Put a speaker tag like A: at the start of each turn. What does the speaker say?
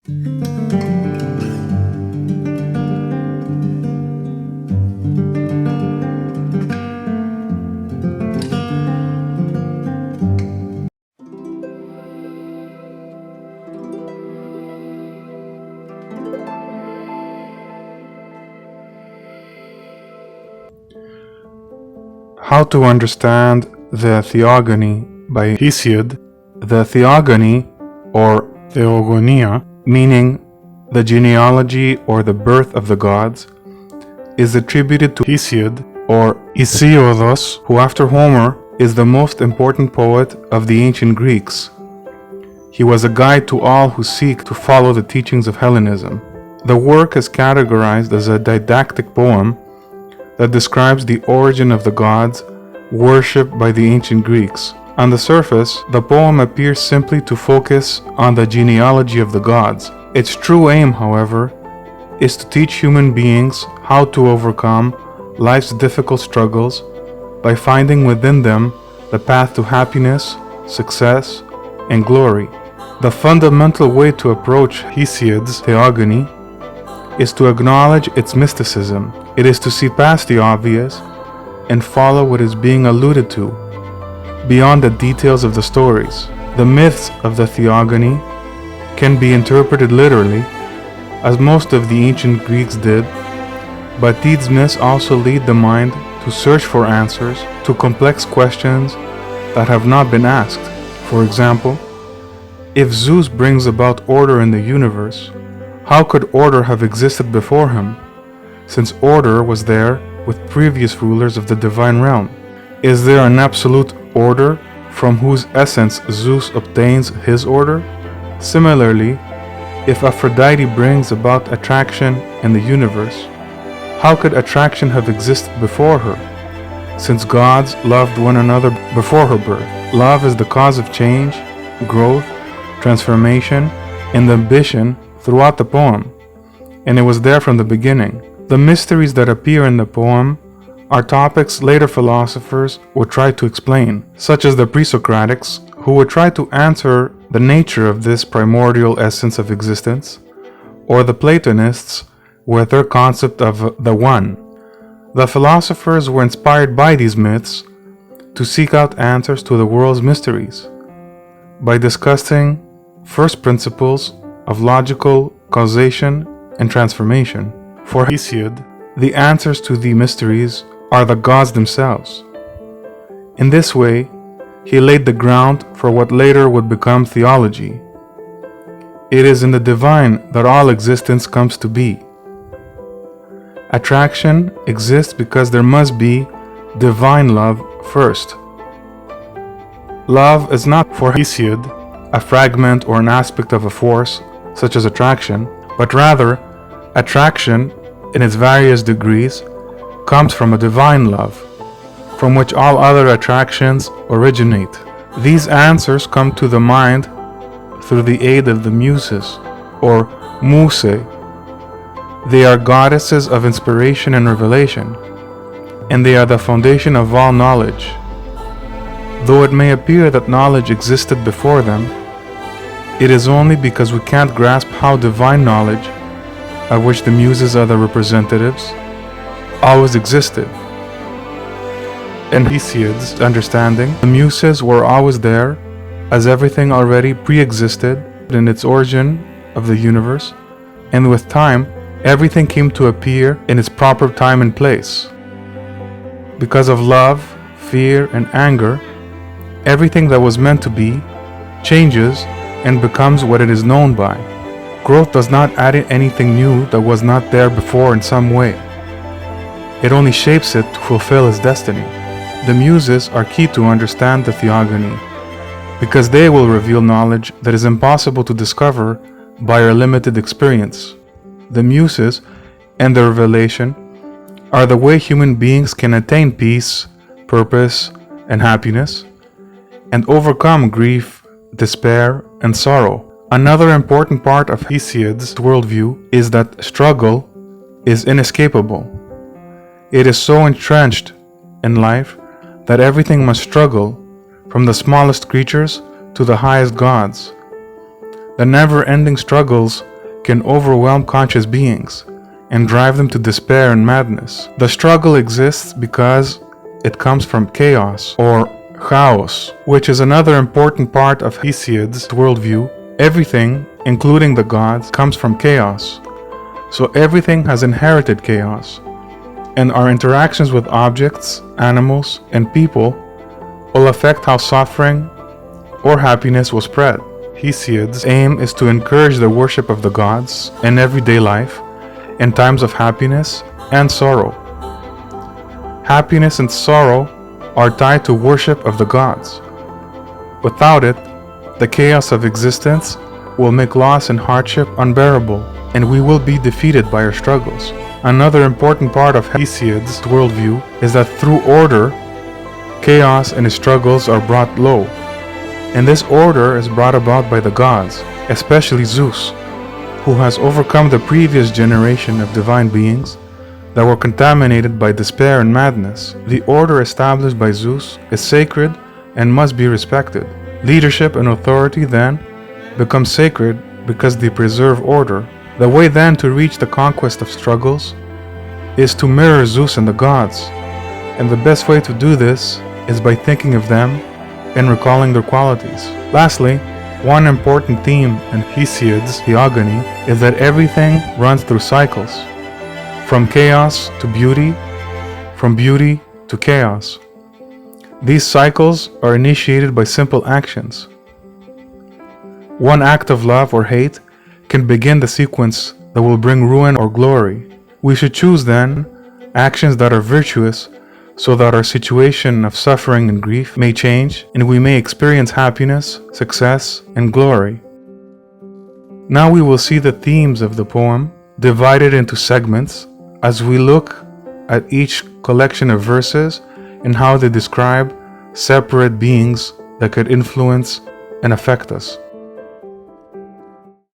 A: How to understand the Theogony by Hesiod. The Theogony, or Theogonia, meaning the genealogy or the birth of the gods, is attributed to Hesiod, or Hesiodus, who after Homer is the most important poet of the ancient Greeks. He was a guide to all who seek to follow the teachings of Hellenism. The work is categorized as a didactic poem that describes the origin of the gods worshipped by the ancient Greeks. On the surface, the poem appears simply to focus on the genealogy of the gods. Its true aim, however, is to teach human beings how to overcome life's difficult struggles by finding within them the path to happiness, success, and glory. The fundamental way to approach Hesiod's Theogony is to acknowledge its mysticism. It is to see past the obvious and follow what is being alluded to, beyond the details of the stories. The myths of the Theogony can be interpreted literally, as most of the ancient Greeks did, but these myths also lead the mind to search for answers to complex questions that have not been asked. For example, if Zeus brings about order in the universe, how could order have existed before him, since order was there with previous rulers of the divine realm? Is there an absolute order from whose essence Zeus obtains his order? Similarly, if Aphrodite brings about attraction in the universe, how could attraction have existed before her, since gods loved one another before her birth? Love is the cause of change, growth, transformation, and ambition throughout the poem, and it was there from the beginning. The mysteries that appear in the poem are topics later philosophers would try to explain, such as the pre-Socratics, who would try to answer the nature of this primordial essence of existence, or the Platonists with their concept of the One. The philosophers were inspired by these myths to seek out answers to the world's mysteries by discussing first principles of logical causation and transformation. For Hesiod, the answers to the mysteries are the gods themselves. In this way, he laid the ground for what later would become theology. It is in the divine that all existence comes to be. Attraction exists because there must be divine love first. Love is not, for Hesiod, a fragment or an aspect of a force, such as attraction, but rather, attraction, in its various degrees, comes from a divine love, from which all other attractions originate. These answers come to the mind through the aid of the Muses, or Muses. They are goddesses of inspiration and revelation, and they are the foundation of all knowledge. Though it may appear that knowledge existed before them, it is only because we can't grasp how divine knowledge, of which the Muses are the representatives, always existed. In Hesiod's understanding, the Muses were always there, as everything already pre-existed in its origin of the universe, and with time, everything came to appear in its proper time and place. Because of love, fear, and anger, everything that was meant to be changes and becomes what it is known by. Growth does not add anything new that was not there before in some way. It only shapes it to fulfill its destiny. The Muses are key to understand the Theogony, because they will reveal knowledge that is impossible to discover by our limited experience. The Muses and their revelation are the way human beings can attain peace, purpose, and happiness, and overcome grief, despair, and sorrow. Another important part of Hesiod's worldview is that struggle is inescapable. It is so entrenched in life that everything must struggle, from the smallest creatures to the highest gods. The never-ending struggles can overwhelm conscious beings and drive them to despair and madness. The struggle exists because it comes from chaos or chaos, which is another important part of Hesiod's worldview. Everything, including the gods, comes from chaos. So everything has inherited chaos, and our interactions with objects, animals, and people will affect how suffering or happiness will spread. Hesiod's aim is to encourage the worship of the gods in everyday life, in times of happiness and sorrow. Happiness and sorrow are tied to worship of the gods. Without it, the chaos of existence will make loss and hardship unbearable, and we will be defeated by our struggles. Another important part of Hesiod's worldview is that through order, chaos and struggles are brought low. And this order is brought about by the gods, especially Zeus, who has overcome the previous generation of divine beings that were contaminated by despair and madness. The order established by Zeus is sacred and must be respected. Leadership and authority then become sacred because they preserve order. The way then to reach the conquest of struggles is to mirror Zeus and the gods, and the best way to do this is by thinking of them and recalling their qualities. Lastly, one important theme in Hesiod's Theogony is that everything runs through cycles, from chaos to beauty, from beauty to chaos. These cycles are initiated by simple actions. One act of love or hate can begin the sequence that will bring ruin or glory. We should choose then actions that are virtuous so that our situation of suffering and grief may change and we may experience happiness, success, and glory. Now we will see the themes of the poem divided into segments as we look at each collection of verses and how they describe separate beings that could influence and affect us.